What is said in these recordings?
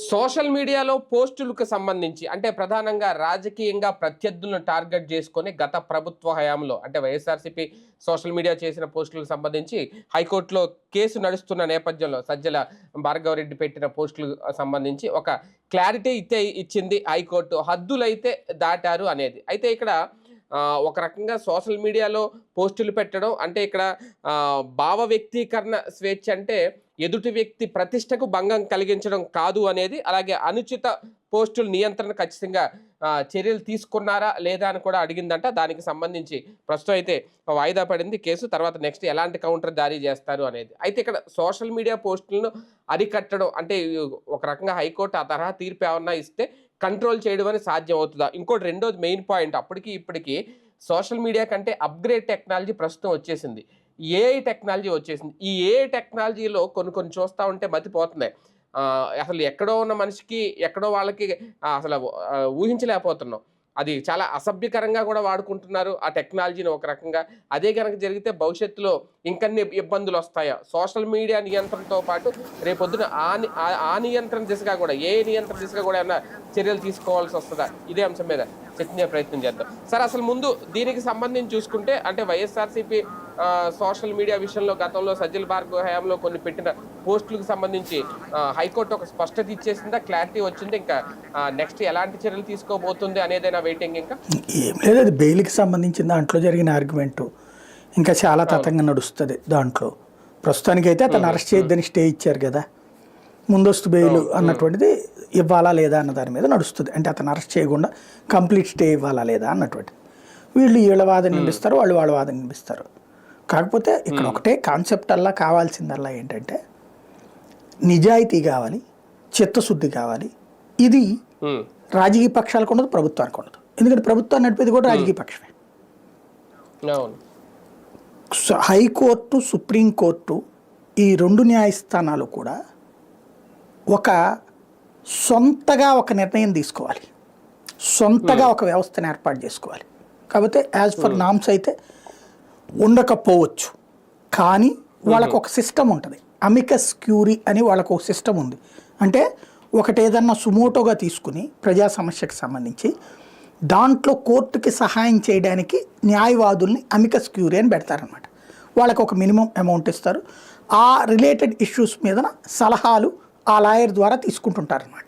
Social మీడియాలో పోస్టులకు సంబంధించి అంటే ప్రధానంగా రాజకీయంగా ప్రత్యర్థులను టార్గెట్ చేసుకొని గత ప్రభుత్వ హయాంలో అంటే వైఎస్ఆర్సీపీ సోషల్ మీడియా చేసిన పోస్టులకు సంబంధించి హైకోర్టులో కేసు నడుస్తున్న నేపథ్యంలో సజ్జల భార్గవరెడ్డి పెట్టిన పోస్టులకు సంబంధించి ఒక క్లారిటీ అయితే ఇచ్చింది హైకోర్టు. హద్దులైతే దాటారు అనేది. అయితే ఇక్కడ ఒక రకంగా సోషల్ మీడియాలో పోస్టులు పెట్టడం అంటే ఇక్కడ భావ వ్యక్తీకరణ స్వేచ్ఛ అంటే ఎదుటి వ్యక్తి ప్రతిష్టకు భంగం కలిగించడం కాదు అనేది, అలాగే అనుచిత పోస్టుల నియంత్రణ ఖచ్చితంగా చర్యలు తీసుకున్నారా లేదా అని కూడా అడిగిందంట. దానికి సంబంధించి ప్రస్తుతం అయితే వాయిదా పడింది కేసు. తర్వాత నెక్స్ట్ ఎలాంటి కౌంటర్ జారీ చేస్తారు అనేది. అయితే ఇక్కడ సోషల్ మీడియా పోస్టులను అరికట్టడం అంటే ఒక రకంగా హైకోర్టు ఆ తరహా తీర్పు ఏమన్నా ఇస్తే కంట్రోల్ చేయడం అని సాధ్యం అవుతుందా? ఇంకోటి రెండోది మెయిన్ పాయింట్, అప్పటికి ఇప్పటికీ సోషల్ మీడియా కంటే అప్గ్రేడ్ టెక్నాలజీ ప్రస్తుతం వచ్చేసింది. ఏఐ టెక్నాలజీ వచ్చేసింది. ఈ ఏఐ టెక్నాలజీలో కొన్ని చూస్తూ ఉంటే మతిపోతున్నాయి. అసలు ఎక్కడో ఉన్న మనిషికి ఎక్కడో వాళ్ళకి అసలు ఊహించలేకపోతున్నాం. అది చాలా అసభ్యకరంగా కూడా వాడుకుంటున్నారు ఆ టెక్నాలజీని ఒక రకంగా. అదే కనుక జరిగితే భవిష్యత్తులో ఇంకన్ని ఇబ్బందులు వస్తాయా? సోషల్ మీడియా నియంత్రణతో పాటు రేపొద్దున ఆ నియంత్రణ దిశగా కూడా ఏ నియంత్రణ దిశగా కూడా ఏమైనా చర్యలు తీసుకోవాల్సి వస్తుందా? ఇదే అంశం మీద చర్చించే ప్రయత్నం చేద్దాం. సార్, అసలు ముందు దీనికి సంబంధించి చూసుకుంటే అంటే వైఎస్ఆర్సీపీ సోషల్ మీడియా విషయంలో గతంలో సజ్జల భార్గవ హయాంలో కొన్ని పెట్టిన పోస్టులకు సంబంధించి హైకోర్టు ఒక స్పష్టత ఇచ్చేసిందా? క్లారిటీ వచ్చింది? ఇంకా నెక్స్ట్ ఎలాంటి చర్యలు తీసుకోబోతుంది అనేదైనా వెయిటింగ్? ఇంకా ఏం లేదు, అది బెయిల్కి సంబంధించిన దాంట్లో జరిగిన ఆర్గ్యుమెంటు ఇంకా చాలా తతంగా నడుస్తుంది. దాంట్లో ప్రస్తుతానికైతే అతను అరెస్ట్ చేయొద్దని స్టే ఇచ్చారు కదా, ముందస్తు బెయిల్ అన్నటువంటిది ఇవ్వాలా లేదా అన్న దాని మీద నడుస్తుంది. అంటే అతను అరెస్ట్ చేయకుండా కంప్లీట్ స్టే ఇవ్వాలా లేదా అన్నటువంటిది. వీళ్ళు వీళ్ళ వాదన వినిపిస్తారు, వాళ్ళు వాళ్ళ వాదన వినిపిస్తారు. కాకపోతే ఇక్కడ ఒకటే కాన్సెప్ట్ అల్లా కావాల్సిందల్లా ఏంటంటే నిజాయితీ కావాలి, చిత్తశుద్ధి కావాలి. ఇది రాజకీయ పక్షాలకు ఉండదు, ప్రభుత్వానికి ఉండదు. ఎందుకంటే ప్రభుత్వాన్ని నడిపేది కూడా రాజకీయ పక్షమే. హైకోర్టు, సుప్రీంకోర్టు ఈ రెండు న్యాయస్థానాలు కూడా ఒక సొంతగా ఒక నిర్ణయం తీసుకోవాలి, సొంతగా ఒక వ్యవస్థను ఏర్పాటు చేసుకోవాలి. కాకపోతే యాజ్ ఫర్ నామ్స్ అయితే ఉండకపోవచ్చు, కానీ వాళ్ళకు ఒక సిస్టమ్ ఉంటుంది. అమికస్ క్యూరీ అని వాళ్ళకు ఒక సిస్టమ్ ఉంది. అంటే ఒకటి ఏదన్నా సుమోటోగా తీసుకుని ప్రజా సమస్యకు సంబంధించి దాంట్లో కోర్టుకి సహాయం చేయడానికి న్యాయవాదుల్ని అమికస్ క్యూరీ అని పెడతారనమాట. వాళ్ళకు ఒక మినిమం అమౌంట్ ఇస్తారు. ఆ రిలేటెడ్ ఇష్యూస్ మీద సలహాలు ఆ లాయర్ ద్వారా తీసుకుంటుంటారనమాట.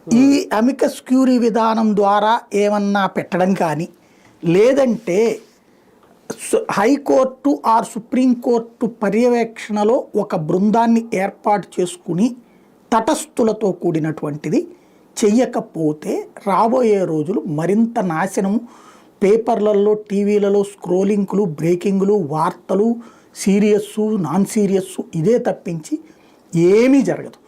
ఈ అమికస్ క్యూరీ విధానం ద్వారా ఏమన్నా పెట్టడం కానీ, లేదంటే హైకోర్టు ఆర్ సుప్రీంకోర్టు పర్యవేక్షణలో ఒక బృందాన్ని ఏర్పాటు చేసుకుని తటస్థులతో కూడినటువంటిది చెయ్యకపోతే రాబోయే రోజులు మరింత నాశనము. పేపర్లలో, టీవీలలో స్క్రోలింగ్లు, బ్రేకింగ్లు, వార్తలు, సీరియస్సు, నాన్ సీరియస్సు, ఇదే తప్పించి ఏమీ జరగదు.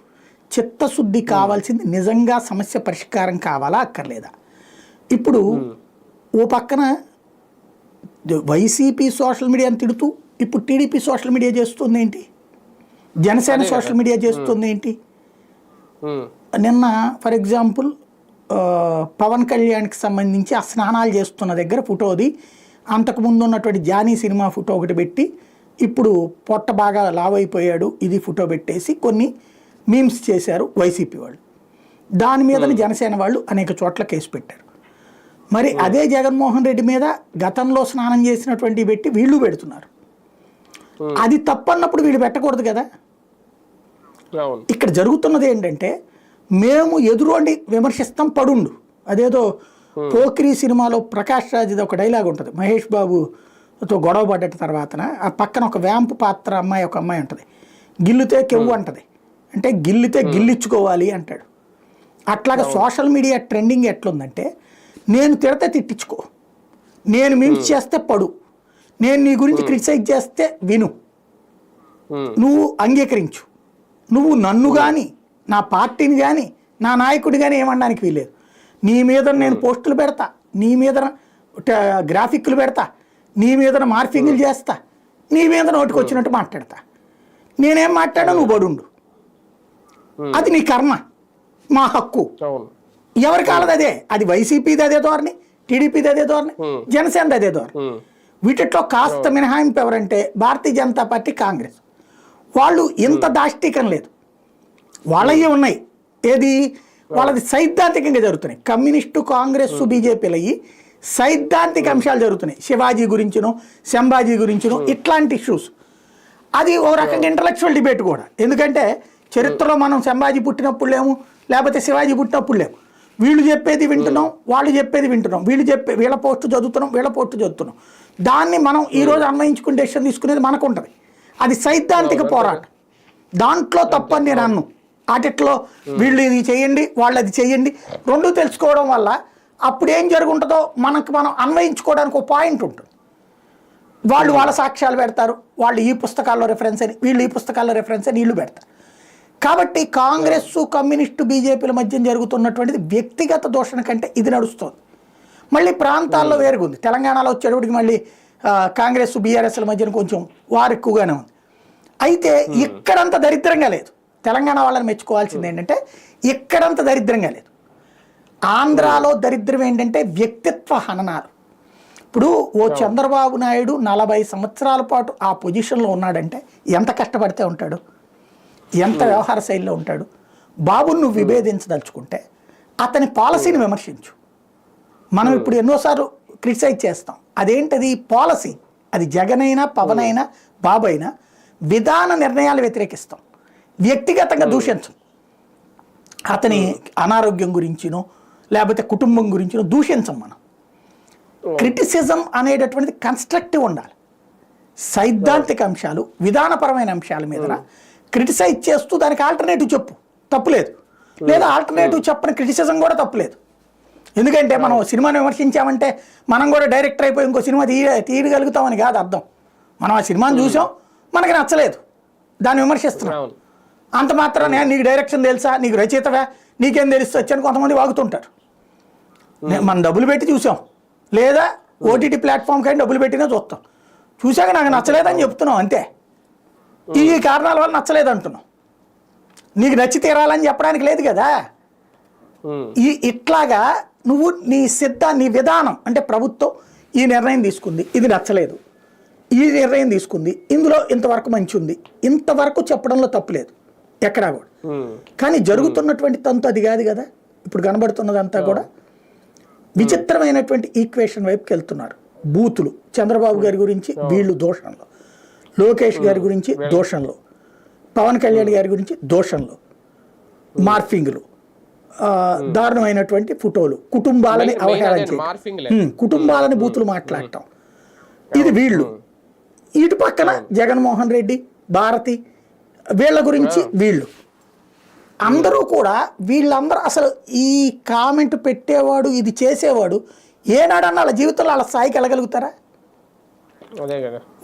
చిత్తశుద్ధి కావాల్సింది నిజంగా సమస్య పరిష్కారం కావాలా అక్కర్లేదా? ఇప్పుడు ఓ పక్కన వైసీపీ సోషల్ మీడియాని తిడుతూ ఇప్పుడు టీడీపీ సోషల్ మీడియా చేస్తుంది ఏంటి, జనసేన సోషల్ మీడియా చేస్తుంది ఏంటి? నిన్న ఫర్ ఎగ్జాంపుల్ పవన్ కళ్యాణ్కి సంబంధించి ఆ స్నానాలు చేస్తున్న దగ్గర ఫోటోది అంతకుముందు ఉన్నటువంటి జానీ సినిమా ఫోటో ఒకటి పెట్టి ఇప్పుడు పొట్ట బాగా లావైపోయాడు ఇది ఫోటో పెట్టేసి కొన్ని మీమ్స్ చేశారు వైసీపీ వాళ్ళు. దాని మీదని జనసేన వాళ్ళు అనేక చోట్ల కేసు పెట్టారు. మరి అదే జగన్మోహన్ రెడ్డి మీద గతంలో స్నానం చేసినటువంటి పెట్టి వీళ్ళు పెడుతున్నారు. అది తప్పన్నప్పుడు వీళ్ళు పెట్టకూడదు కదా. ఇక్కడ జరుగుతున్నది ఏంటంటే మేము ఎదురుండి విమర్శిస్తాం, పడుండు. అదేదో పోక్రీ సినిమాలో ప్రకాష్ రాజ్ది ఒక డైలాగ్ ఉంటుంది, మహేష్ బాబుతో గొడవ పడ్డ తర్వాతన ఆ పక్కన ఒక వ్యాంపు పాత్ర అమ్మాయి ఒక అమ్మాయి ఉంటుంది, గిల్లితే కెవ్వు అంటది, అంటే గిల్లితే గిల్లించుకోవాలి అంటాడు. అట్లాగా సోషల్ మీడియా ట్రెండింగ్ ఎట్లుందంటే నేను తిడితే తిట్టించుకో, నేను మీమ్స్ చేస్తే పడు, నేను నీ గురించి క్రిటిసైజ్ చేస్తే విను, నువ్వు అంగీకరించు, నువ్వు నన్ను కానీ నా పార్టీని కానీ నా నాయకుడి కానీ ఏమనడానికి వీలేదు. నీ మీద నేను పోస్టులు పెడతా, నీ మీద గ్రాఫిక్లు పెడతా, నీ మీద మార్ఫింగ్లు చేస్తా, నీ మీద నోటికి వచ్చినట్టు మాట్లాడతా, నేనేం మాట్లాడా నువ్వు పడుండు, అది నీ కర్మ, మా హక్కు. ఎవరి కాలది అదే, అది వైసీపీది అదే ధోరణి, టీడీపీది అదే ధోరణి, జనసేనది అదే ధోరణి. వీటిలో కాస్త మినహాయింపు ఎవరంటే భారతీయ జనతా పార్టీ, కాంగ్రెస్. వాళ్ళు ఇంత దాష్టీకం లేదు, వాళ్ళవి ఉన్నాయి. ఏది వాళ్ళది సైద్ధాంతికంగా జరుగుతున్నాయి. కమ్యూనిస్టు, కాంగ్రెస్, బీజేపీలు అయ్యి సైద్ధాంతిక అంశాలు జరుగుతున్నాయి. శివాజీ గురించినో, సంభాజీ గురించినో ఇట్లాంటి ఇష్యూస్. అది ఓ రకంగా ఇంటలెక్చువల్ డిబేట్ కూడా. ఎందుకంటే చరిత్రలో మనం సంభాజీ పుట్టినప్పుడు లేము, లేకపోతే శివాజీ పుట్టినప్పుడు లేము. వీళ్ళు చెప్పేది వింటున్నాం, వాళ్ళు చెప్పేది వింటున్నాం, వీళ్ళ పోస్టు చదువుతున్నాం, వీళ్ళ పోస్టు చదువుతున్నాం. దాన్ని మనం ఈరోజు అన్వయించుకుని డెసిషన్ తీసుకునేది మనకు ఉంటుంది. అది సైద్ధాంతిక పోరాటం. దాంట్లో తప్పని నేను అన్ను. ఆటిట్లో వీళ్ళు ఇది చేయండి, వాళ్ళు అది చేయండి, రెండూ తెలుసుకోవడం వల్ల అప్పుడు ఏం జరుగుంటుందో మనం అన్వయించుకోవడానికి ఒక పాయింట్ ఉంటుంది. వాళ్ళు వాళ్ళ సాక్ష్యాలు పెడతారు, వాళ్ళు ఈ పుస్తకాల్లో రెఫరెన్స్ అని, వీళ్ళు ఈ పుస్తకాల్లో రెఫరెన్స్ అని వీళ్ళు పెడతారు. కాబట్టి కాంగ్రెస్, కమ్యూనిస్టు, బీజేపీల మధ్య జరుగుతున్నటువంటిది వ్యక్తిగత దూషణ కంటే ఇది నడుస్తుంది. మళ్ళీ ప్రాంతాల్లో వేరుగుంది. తెలంగాణలో వచ్చేటప్పటికి మళ్ళీ కాంగ్రెస్, బీఆర్ఎస్ల మధ్యన కొంచెం వారు ఎక్కువగానే ఉంది. అయితే ఇక్కడంత దరిద్రంగా లేదు. తెలంగాణ వాళ్ళని మెచ్చుకోవాల్సింది ఏంటంటే ఇక్కడంత దరిద్రంగా లేదు. ఆంధ్రాలో దరిద్రం ఏంటంటే వ్యక్తిత్వ హననాలు. ఇప్పుడు ఓ చంద్రబాబు నాయుడు 40 సంవత్సరాల పాటు ఆ పొజిషన్లో ఉన్నాడంటే ఎంత కష్టపడితే ఉంటాడు, ఎంత వ్యవహార శైలిలో ఉంటాడు. బాబుని నువ్వు విభేదించదలుచుకుంటే అతని పాలసీని విమర్శించు. మనం ఇప్పుడు ఎన్నోసార్లు క్రిటిసైజ్ చేస్తాం. అదేంటది పాలసీ. అది జగన్ అయినా, పవన్ అయినా, బాబు అయినా విధాన నిర్ణయాలు వ్యతిరేకిస్తాం, వ్యక్తిగతంగా దూషించం. అతని అనారోగ్యం గురించినో లేకపోతే కుటుంబం గురించినో దూషించం. మనం క్రిటిసిజం అనేటటువంటిది కన్స్ట్రక్టివ్ ఉండాలి. సైద్ధాంతిక అంశాలు, విధానపరమైన అంశాల మీద క్రిటిసైజ్ చేస్తూ దానికి ఆల్టర్నేటివ్ చెప్పు, తప్పులేదు. లేదా ఆల్టర్నేటివ్ చెప్పని క్రిటిసిజం కూడా తప్పులేదు. ఎందుకంటే మనం సినిమాని విమర్శించామంటే మనం కూడా డైరెక్టర్ అయిపోయి ఇంకో సినిమా తీయగలుగుతామని కాదు అర్థం. మనం ఆ సినిమాని చూసాం, మనకి నచ్చలేదు, దాన్ని విమర్శిస్తున్నాం. అంత మాత్రాన నీకు డైరెక్షన్ తెలుసా, నీకు రచయితవా, నీకేం తెలుస్తుంది అని కొంతమంది వాగుతుంటారు. మనం డబ్బులు పెట్టి చూసాం, లేదా ఓటీటీ ప్లాట్ఫామ్ కానీ డబ్బులు పెట్టినా చూస్తాం. చూశాక నాకు నచ్చలేదని చెప్తున్నాం అంతే. ఈ కారణాల వల్ల నచ్చలేదు అంటున్నాం. నీకు నచ్చి తీరాలని చెప్పడానికి లేదు కదా. ఇట్లాగా నువ్వు నీ విధానం అంటే ప్రభుత్వం ఈ నిర్ణయం తీసుకుంది, ఇది నచ్చలేదు, ఈ నిర్ణయం తీసుకుంది, ఇందులో ఇంతవరకు మంచి ఉంది, ఇంతవరకు చెప్పడంలో తప్పులేదు ఎక్కడా కూడా. కానీ జరుగుతున్నటువంటి తంతు అది కాదు కదా. ఇప్పుడు కనబడుతున్నదంతా కూడా విచిత్రమైనటువంటి ఈక్వేషన్ వైపుకి వెళ్తున్నారు. బూతులు, చంద్రబాబు గారి గురించి వీళ్ళు దోషంలో, లోకేష్ గారి గురించి దోషంలో, పవన్ కళ్యాణ్ గారి గురించి దోషంలో, మార్ఫింగ్లు, దారుణమైనటువంటి ఫోటోలు, కుటుంబాలని అవహేళన చేయడం, కుటుంబాలని బూతులు మాట్లాడటం, ఇది వీళ్ళు. ఇటు పక్కన జగన్మోహన్ రెడ్డి, భారతి, వీళ్ళ గురించి వీళ్ళు అందరూ కూడా. వీళ్ళందరూ అసలు ఈ కామెంట్ పెట్టేవాడు, ఇది చేసేవాడు ఏనాడన్నా వాళ్ళ జీవితంలో వాళ్ళ స్థాయికి వెళ్ళగలుగుతారా?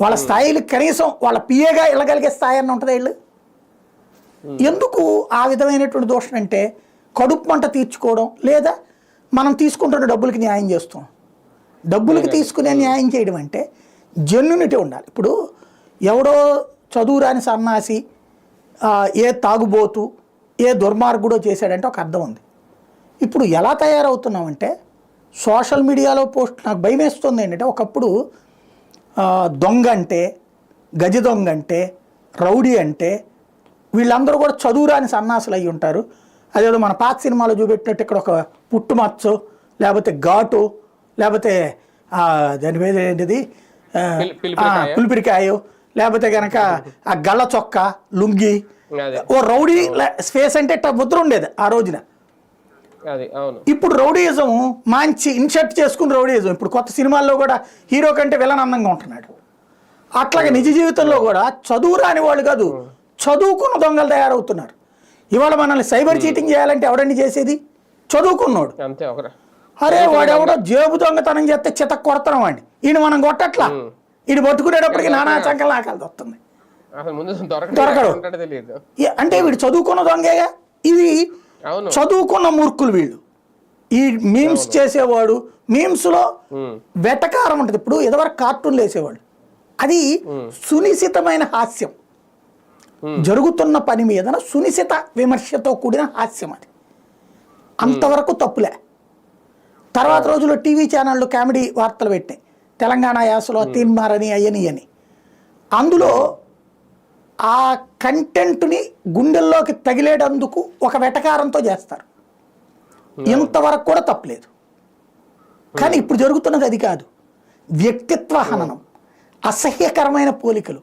వాళ్ళ స్థాయిలు కనీసం వాళ్ళ పిఏగా వెళ్ళగలిగే స్థాయి అన్న ఉంటుంది వీళ్ళు. ఎందుకు ఆ విధమైనటువంటి దోషం అంటే కడుపు మంట తీర్చుకోవడం, లేదా మనం తీసుకుంటున్న డబ్బులకి న్యాయం చేస్తాం. డబ్బులకి తీసుకునే న్యాయం చేయడం అంటే జెన్యునిటీ ఉండాలి. ఇప్పుడు ఎవడో చదువురాని సన్నాసి ఏ తాగుబోతు, ఏ దుర్మార్గుడో చేశాడంటే ఒక అర్థం ఉంది. ఇప్పుడు ఎలా తయారవుతున్నామంటే సోషల్ మీడియాలో పోస్ట్, నాకు భయం వేస్తుంది ఏంటంటే ఒకప్పుడు దొంగ అంటే, గజ దొంగ అంటే, రౌడీ అంటే వీళ్ళందరూ కూడా చదువురాని సన్నాసులు అయి ఉంటారు. అదేదో మన పాత సినిమాలో చూపెట్టినట్టు ఇక్కడ ఒక పుట్టుమచ్చో, లేకపోతే ఘాటు, లేకపోతే దాని మీద ఏంటిది పులిపిరికాయో, లేకపోతే కనుక ఆ గళ్ళ చొక్క, లుంగి, ఓ రౌడీ స్పేస్ అంటే ముద్ర ఉండేది ఆ రోజున. ఇప్పుడు రౌడీయిజం మంచి ఇన్షర్ట్ చేసుకుని రౌడీయిజం. ఇప్పుడు కొత్త సినిమాల్లో కూడా హీరో కంటే విలన్ అందంగా ఉంటున్నాడు. అట్లాగే నిజ జీవితంలో కూడా చదువు రాని వాళ్ళు కాదు, చదువుకున్న దొంగలు తయారవుతున్నారు. ఇవాళ మనల్ని సైబర్ చీటింగ్ చేయాలంటే ఎవడండి చేసేది? చదువుకున్నాడు. అరే వాడెవడో జేబు దొంగతనం చేస్తే చితక్ కొడతాం వాడిని, ఈయన మనం కొట్టట్లా, ఈయన పట్టుకునేటప్పటికి నానా చంకలు ఆకలి వస్తుంది, దొరకడు. అంటే వీడు చదువుకున్న దొంగేగా. ఇది చదువుకున్న మూర్ఖులు వీళ్ళు. ఈ మీమ్స్ చేసేవాడు, మీమ్స్లో వెటకారం ఉంటుంది. ఇప్పుడు ఎదవరకు కార్టూన్లు వేసేవాడు, అది సునిశితమైన హాస్యం. జరుగుతున్న పని మీద సునిశిత విమర్శతో కూడిన హాస్యం. అది అంతవరకు తప్పులే. తర్వాత రోజుల్లో టీవీ ఛానళ్ళు కామెడీ వార్తలు పెట్టాయి, తెలంగాణ యాసలో తీన్మారని అయ్యని అని. అందులో ఆ కంటెంట్ని గుండెల్లోకి తగిలేటందుకు ఒక వెటకారంతో చేస్తారు. ఇంతవరకు కూడా తప్పలేదు. కానీ ఇప్పుడు జరుగుతున్నది అది కాదు. వ్యక్తిత్వ హననం, అసహ్యకరమైన పోలికలు,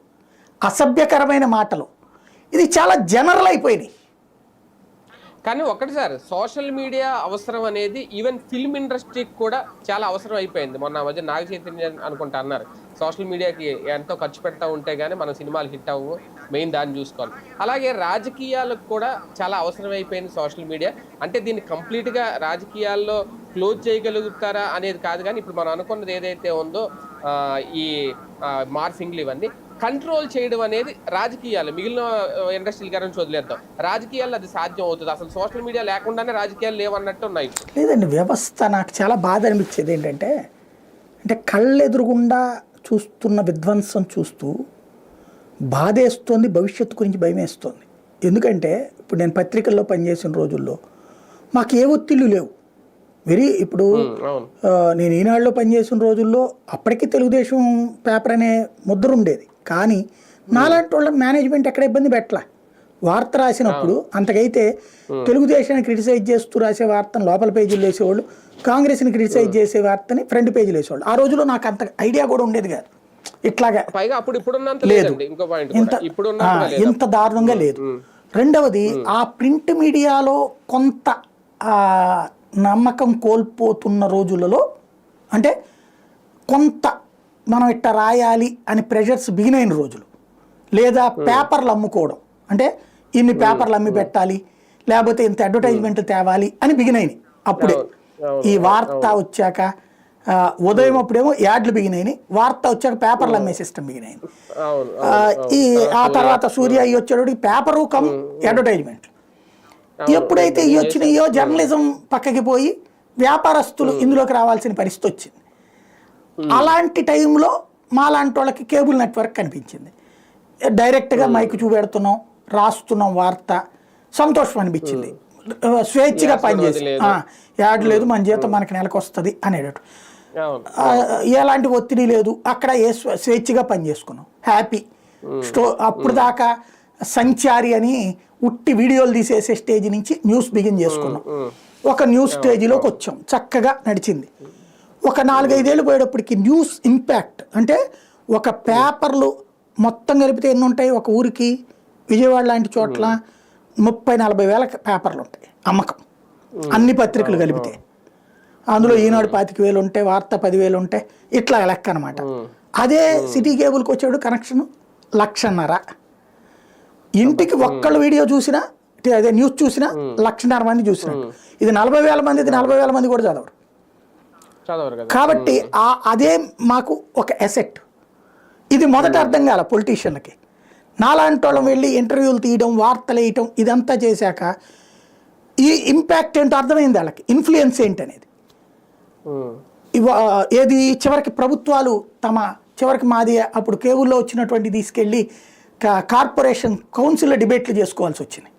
అసభ్యకరమైన మాటలు, ఇది చాలా జనరల్ అయిపోయినాయి. కానీ ఒకటి సార్, సోషల్ మీడియా అవసరం అనేది ఈవెన్ ఫిల్మ్ ఇండస్ట్రీకి కూడా చాలా అవసరం అయిపోయింది. మొన్న మధ్య నాగ చైతన్య అనుకుంటా అన్నారు, సోషల్ మీడియాకి ఎంతో ఖర్చు పెడతా ఉంటే కానీ మన సినిమాలు హిట్ అవ్వవు, మెయిన్ దాన్ని చూసుకోవాలి. అలాగే రాజకీయాలకు కూడా చాలా అవసరం అయిపోయింది సోషల్ మీడియా. అంటే దీన్ని కంప్లీట్గా రాజకీయాల్లో క్లోజ్ చేయగలుగుతారా అనేది కాదు, కానీ ఇప్పుడు మనం అనుకున్నది ఏదైతే ఉందో ఈ మార్ఫింగ్లు ఇవన్నీ కంట్రోల్ చేయడం అనేది రాజకీయాలు, మిగిలిన ఇండస్ట్రీల గురించి వదిలేద్దాం, రాజకీయాల్లో అది సాధ్యం అవుతుంది. అసలు సోషల్ మీడియా లేకుండానే రాజకీయాలు లేవన్నట్టు ఉన్నాయి. లేదండి, వ్యవస్థ నాకు చాలా బాధ అనిపించేది ఏంటంటే, అంటే కళ్ళెదురుగుండా చూస్తున్న విధ్వంసం చూస్తూ బాధేస్తోంది, భవిష్యత్తు గురించి భయమేస్తోంది. ఎందుకంటే ఇప్పుడు నేను పత్రికల్లో పనిచేసిన రోజుల్లో మాకు ఏ ఒత్తిళ్ళు లేవు. ఇప్పుడు నేను ఈనాడులో పనిచేసిన రోజుల్లో అప్పటికీ తెలుగుదేశం పేపర్ అనే ముద్ర ఉండేది. కానీ నాలాంటి వాళ్ళ మేనేజ్మెంట్ ఎక్కడ ఇబ్బంది పెట్టలా. వార్త రాసినప్పుడు అంతకైతే తెలుగుదేశాన్ని క్రిటిసైజ్ చేస్తూ రాసే వార్తను లోపల పేజీలు వేసేవాళ్ళు, కాంగ్రెస్ని క్రిటిసైజ్ చేసే వార్తని ఫ్రంట్ పేజీలు వేసేవాళ్ళు. ఆ రోజుల్లో నాకు అంత ఐడియా కూడా ఉండేది కాదు. ఇట్లాగా లేదు, ఇంత దారుణంగా లేదు. రెండవది, ఆ ప్రింట్ మీడియాలో కొంత నమ్మకం కోల్పోతున్న రోజులలో, అంటే కొంత మనం ఇట్లా రాయాలి అని ప్రెషర్స్ బిగినైన రోజులు, లేదా పేపర్లు అమ్ముకోవడం, అంటే ఇన్ని పేపర్లు అమ్మి పెట్టాలి, లేకపోతే ఇంత అడ్వర్టైజ్మెంట్ తేవాలి అని బిగినైనాయి. అప్పుడే ఈ వార్త వచ్చాక, ఉదయం అప్పుడేమో యాడ్లు బిగినాయి, వార్త వచ్చాక పేపర్లు అమ్మే సిస్టమ్ బిగినాయింది. ఆ తర్వాత సూర్య అయ్యి వచ్చేటప్పుడు పేపరు కమ్ అడ్వర్టైజ్మెంట్. ఎప్పుడైతే ఇవి వచ్చినాయో జర్నలిజం పక్కకి పోయి వ్యాపారస్తులు ఇందులోకి రావాల్సిన పరిస్థితి వచ్చింది. అలాంటి టైంలో మాలాంటి వాళ్ళకి కేబుల్ నెట్వర్క్ కనిపించింది. డైరెక్ట్గా మైకు చూపెడుతున్నాం, రాస్తున్నాం వార్త, సంతోషం అనిపించింది. స్వేచ్ఛగా పనిచేసి, యాడ్ లేదు, మన జీతం మనకి నెలకు వస్తుంది అనేటట్టు, ఎలాంటి ఒత్తిడి లేదు. అక్కడ స్వేచ్ఛగా పనిచేసుకున్నాం, హ్యాపీ. అప్పుడు దాకా సంచారి అని ఉట్టి వీడియోలు తీసేసే స్టేజ్ నుంచి న్యూస్ బిగిన్ చేసుకున్నాం. ఒక న్యూస్ స్టేజ్లోకి వచ్చాం, చక్కగా నడిచింది. ఒక 4-5 ఏళ్ళు పోయేటప్పటికి న్యూస్ ఇంపాక్ట్, అంటే ఒక పేపర్లు మొత్తం కలిపితే ఎన్ని ఉంటాయి ఒక ఊరికి, విజయవాడ లాంటి చోట్ల 30-40 వేల పేపర్లు ఉంటాయి అమ్మకం, అన్ని పత్రికలు కలిపితే. అందులో ఈనాడు 25,000 ఉంటాయి, వార్త 10,000 ఉంటాయి, ఇట్లా లెక్క అనమాట. అదే సిటీ కేబుల్కి వచ్చాడు కనెక్షన్ 1,50,000. ఇంటికి ఒక్కళ్ళు వీడియో చూసినా, అదే న్యూస్ చూసినా 1,50,000 మంది చూసినట్టు. ఇది 40,000 మంది, ఇది 40,000 మంది కూడా చదవరు. కాబట్టి అదే మాకు ఒక అసెట్. ఇది మొదట అర్థం కాల పొలిటీషియన్లకి. నాలాంటి వాళ్ళం వెళ్ళి ఇంటర్వ్యూలు తీయడం, వార్తలు వేయటం, ఇదంతా చేశాక ఈ ఇంపాక్ట్ ఏంటో అర్థమైంది వాళ్ళకి, ఇన్ఫ్లుయెన్స్ ఏంటనేది. ఏది చివరికి ప్రభుత్వాలు చివరికి మాది అప్పుడు కేబుల్లో వచ్చినటువంటి తీసుకెళ్ళి కార్పొరేషన్ కౌన్సిల్లో డిబేట్లు చేసుకోవాల్సి వచ్చింది.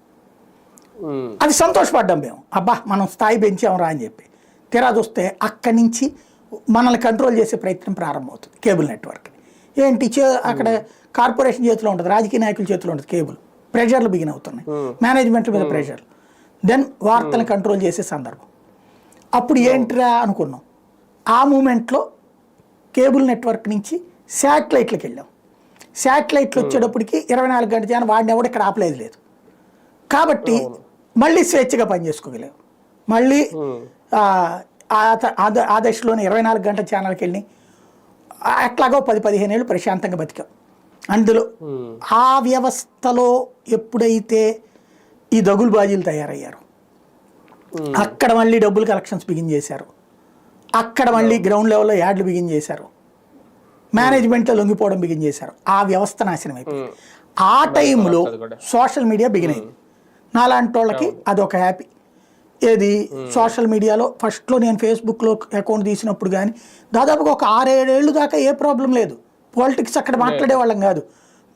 అది సంతోషపడ్డాం మేము, అబ్బా మనం స్థాయి పెంచాం అని చెప్పి. తీరా చూస్తే అక్కడి నుంచి మనల్ని కంట్రోల్ చేసే ప్రయత్నం ప్రారంభమవుతుంది కేబుల్ నెట్వర్క్. ఏంటి అక్కడ కార్పొరేషన్ చేతిలో ఉంటుంది, రాజకీయ నాయకుల చేతిలో ఉంటుంది కేబుల్. ప్రెషర్లు బిగిన్ అవుతున్నాయి, మేనేజ్మెంట్ మీద ప్రెషర్లు. దెన్ వార్తలను కంట్రోల్ చేసే సందర్భం. అప్పుడు ఏంటిరా అనుకున్నాం. ఆ మూమెంట్లో కేబుల్ నెట్వర్క్ నుంచి శాటిలైట్లకు వెళ్ళాం. శాటిలైట్లు వచ్చేటప్పటికి 24 గంటల ఛానల్ వాడిని ఎవడు ఇక్కడ ఆపలేదు లేదు. కాబట్టి మళ్ళీ స్వేచ్ఛగా పనిచేసుకోగలేము. మళ్ళీ ఆ దశలోనే 24 గంటల ఛానల్కి వెళ్ళి అట్లాగో 10-15 ఏళ్ళు ప్రశాంతంగా బతికాం. అందులో ఆ వ్యవస్థలో ఎప్పుడైతే ఈ దగులుబాజీలు తయారయ్యారు, అక్కడ మళ్ళీ డబ్బులు కలెక్షన్స్ బిగిన్ చేశారు, అక్కడ మళ్ళీ గ్రౌండ్ లెవెల్లో యాడ్లు బిగిన్ చేశారు, మేనేజ్మెంట్లో లొంగిపోవడం బిగిన్ చేశారు. ఆ వ్యవస్థ నాశనం అయిపోయింది. ఆ టైంలో సోషల్ మీడియా బిగిన్ అయింది. నాలాంటి వాళ్ళకి అదొక హ్యాపీ. ఏది సోషల్ మీడియాలో ఫస్ట్లో నేను ఫేస్బుక్లో అకౌంట్ తీసినప్పుడు కానీ దాదాపుగా ఒక 6-7 ఏళ్ళు దాకా ఏ ప్రాబ్లం లేదు. పాలిటిక్స్ అక్కడ మాట్లాడేవాళ్ళం కాదు.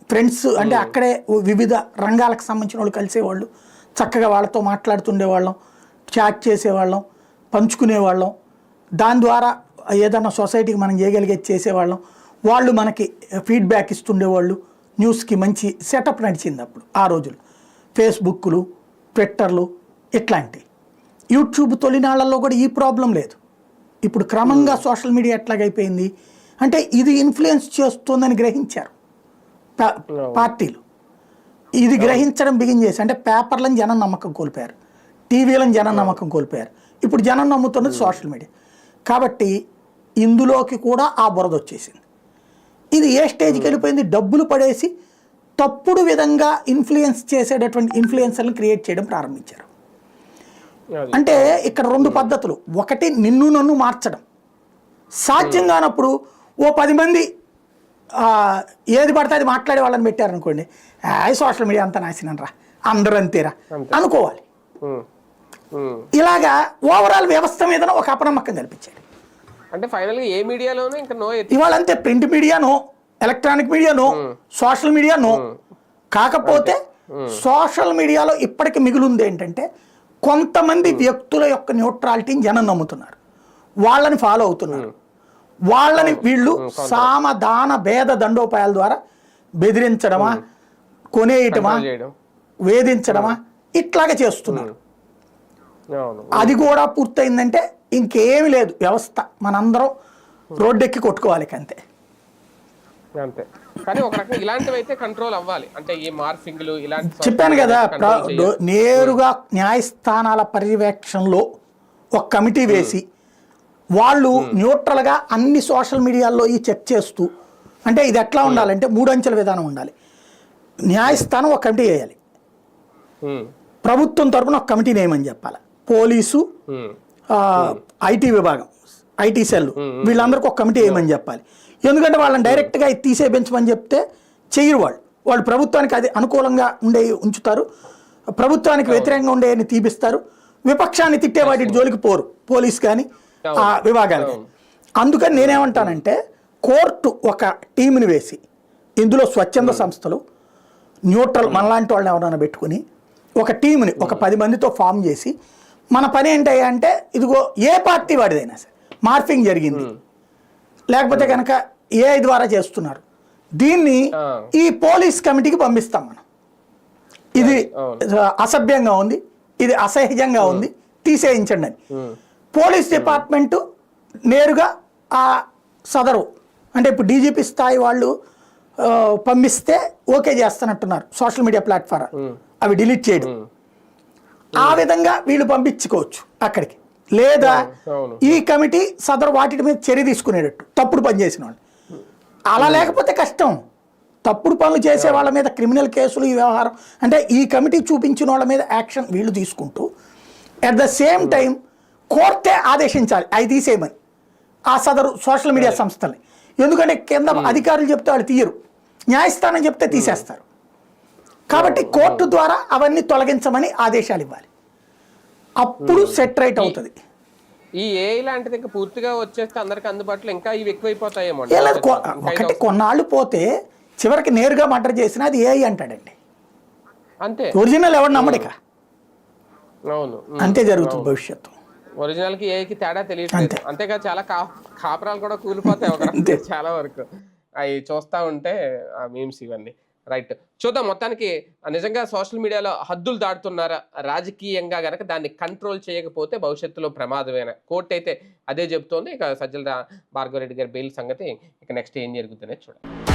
ఫ్రెండ్స్ అంటే అక్కడే వివిధ రంగాలకు సంబంధించిన వాళ్ళు కలిసేవాళ్ళు, చక్కగా వాళ్ళతో మాట్లాడుతుండేవాళ్ళం, చాట్ చేసేవాళ్ళం, పంచుకునేవాళ్ళం. దాని ద్వారా ఏదన్నా సొసైటీకి మనం చేయగలిగేది చేసేవాళ్ళం. వాళ్ళు మనకి ఫీడ్బ్యాక్ ఇస్తుండేవాళ్ళు, న్యూస్కి మంచి సెటప్ నడిచింది అప్పుడు ఆ రోజులు. ఫేస్బుక్లు, ట్విట్టర్లు ఇట్లాంటి. యూట్యూబ్ తొలినాళ్లలో కూడా ఈ ప్రాబ్లం లేదు. ఇప్పుడు క్రమంగా సోషల్ మీడియా ఎట్లాగైపోయింది అంటే ఇది ఇన్ఫ్లుయెన్స్ చేస్తుందని గ్రహించారు పార్టీలు. ఇది గ్రహించడం బిగిన్ చేసి అంటే పేపర్లను జనం నమ్మకం కోల్పోయారు, టీవీలను జనం నమ్మకం కోల్పోయారు. ఇప్పుడు జనం నమ్ముతున్నది సోషల్ మీడియా. కాబట్టి ఇందులోకి కూడా ఆ బురద వచ్చేసింది. ఇది ఏ స్టేజ్కి వెళ్ళిపోయింది, డబ్బులు పడేసి తప్పుడు విధంగా ఇన్ఫ్లుయెన్స్ చేసేటటువంటి ఇన్ఫ్లుయెన్సర్లను క్రియేట్ చేయడం ప్రారంభించారు. అంటే ఇక్కడ రెండు పద్ధతులు. ఒకటి నిన్ను నన్ను మార్చడం, సాధ్యం కానప్పుడు ఓ 10 మంది ఏది పడితే అది మాట్లాడే వాళ్ళని పెట్టారనుకోండి, సోషల్ మీడియా అంతా నాశనం రా, అందరూ అంతేరా అనుకోవాలి. ఇలాగా ఓవరాల్ వ్యవస్థ మీద ఒక అపనమ్మకం కల్పించాడు. అంటే ఫైనల్గా ఏ మీడియాలోనూ ఇంకా నో. ఇవాళ అంతే, print media no, electronic media no, social media no. కాకపోతే సోషల్ మీడియాలో ఇప్పటికి మిగిలింది ఏంటంటే కొంతమంది వ్యక్తుల యొక్క న్యూట్రాలిటీని జనం నమ్ముతున్నారు, వాళ్ళని ఫాలో అవుతున్నారు. వాళ్ళని వీళ్ళు సామదాన భేద దండోపాయాల ద్వారా బెదిరించడమా, కొనేయటమా, వేధించడమా ఇట్లాగే చేస్తున్నారు. అది కూడా పూర్తయిందంటే ఇంకేమీ లేదు వ్యవస్థ, మనందరం రోడ్డెక్కి కొట్టుకోవాలి అంతే. అంతే. కానీ ఒక రకంగా ఇలాంటివి అయితే కంట్రోల్ అవ్వాలి. అంటే ఈ మార్ఫింగ్లు ఇలాంటి చెప్పాను కదా, నేరుగా న్యాయస్థానాల పర్యవేక్షణలో ఒక కమిటీ వేసి వాళ్ళు న్యూట్రల్గా అన్ని సోషల్ మీడియాల్లో ఈ చెక్ చేస్తూ, అంటే ఇది ఎట్లా ఉండాలంటే 3 అంచెల విధానం ఉండాలి. న్యాయస్థానం ఒక కమిటీ వేయాలి, ప్రభుత్వం తరపున ఒక కమిటీ నేమని చెప్పాలి, పోలీసు, ఐటీ విభాగం, ఐటీ సెల్, వీళ్ళందరికీ ఒక కమిటీ వేయమని చెప్పాలి. ఎందుకంటే వాళ్ళని డైరెక్ట్గా ఇది తీసేపించమని చెప్తే చెయ్యరు. వాళ్ళు ప్రభుత్వానికి అది అనుకూలంగా ఉండే ఉంచుతారు, ప్రభుత్వానికి వ్యతిరేకంగా ఉండేని తీపిస్తారు, విపక్షాన్ని తిట్టే వాటి జోలికి పోరు పోలీస్ కానీ ఆ విభాగాలు కానీ. అందుకని నేనేమంటానంటే కోర్టు ఒక టీంని వేసి ఇందులో స్వచ్ఛంద సంస్థలు, న్యూట్రల్ మనలాంటి వాళ్ళని ఎవరైనా పెట్టుకుని ఒక టీంని ఒక 10 మందితో ఫామ్ చేసి మన పని ఏంటంటే ఇదిగో ఏ పార్టీ వాడిదైనా సరే మార్ఫింగ్ జరిగింది లేకపోతే కనుక ఏఐ ద్వారా చేస్తున్నారు, దీన్ని ఈ పోలీస్ కమిటీకి పంపిస్తాం మనం. ఇది అసభ్యంగా ఉంది, ఇది అసహజంగా ఉంది, తీసేయించండి అని పోలీస్ డిపార్ట్మెంటు నేరుగా ఆ సదరు అంటే ఇప్పుడు డీజీపీ స్థాయి వాళ్ళు పంపిస్తే ఓకే చేస్తున్నట్టున్నారు సోషల్ మీడియా ప్లాట్ఫామ్ అవి డిలీట్ చేయడం. ఆ విధంగా వీళ్ళు పంపించుకోవచ్చు అక్కడికి. లేదా ఈ కమిటీ సదరు వాటి మీద చర్య తీసుకునేటట్టు తప్పుడు పని చేసిన వాళ్ళు. అలా లేకపోతే కష్టం. తప్పుడు పనులు చేసే వాళ్ళ మీద క్రిమినల్ కేసులు ఈ వ్యవహారం అంటే ఈ కమిటీ చూపించిన వాళ్ళ మీద యాక్షన్ వీళ్ళు తీసుకుంటూ అట్ ద సేమ్ టైం కోర్టే ఆదేశించాలి అవి తీసేయమని ఆ సదరు సోషల్ మీడియా సంస్థల్ని. ఎందుకంటే కింద అధికారులు చెప్తే వాళ్ళు తీయరు, న్యాయస్థానం చెప్తే తీసేస్తారు. కాబట్టి కోర్టు ద్వారా అవన్నీ తొలగించమని ఆదేశాలు ఇవ్వాలి, అప్పుడు సెట్ రైట్ అవుతుంది. ఈ ఏఐ లాంటిది ఇంకా పూర్తిగా వచ్చేస్తే అందరికి అందుబాటులో ఇంకా ఇవి ఎక్కువైపోతాయేమో. ఒకటి కొన్నాళ్ళు పోతే చివరికి నేరుగా మర్డర్ చేసినా అది ఏఐ అంటాడండి, అంతే. ఒరిజినల్ ఎవరు నమ్మడిక. అవును, అంతే జరుగుతుంది భవిష్యత్తు. ఒరిజినల్ కి ఏఐకి తేడా తెలియట్లేదు. అంతేగా చాలా కాపురాలు కూడా కూలిపోతాయి ఒక చాలా వరకు అవి చూస్తా ఉంటే ఆ మీమ్స్ ఇవన్నీ. రైట్, చూద్దాం. మొత్తానికి నిజంగా సోషల్ మీడియాలో హద్దులు దాటుతున్నారా రాజకీయంగా గనక దాన్ని కంట్రోల్ చేయకపోతే భవిష్యత్తులో ప్రమాదమైన కోర్టు అయితే అదే చెప్తోంది. ఇక సజ్జల భార్గవరెడ్డి గారి బెయిల్ సంగతి ఇక నెక్స్ట్ ఏం జరుగుతుందో చూడాలి.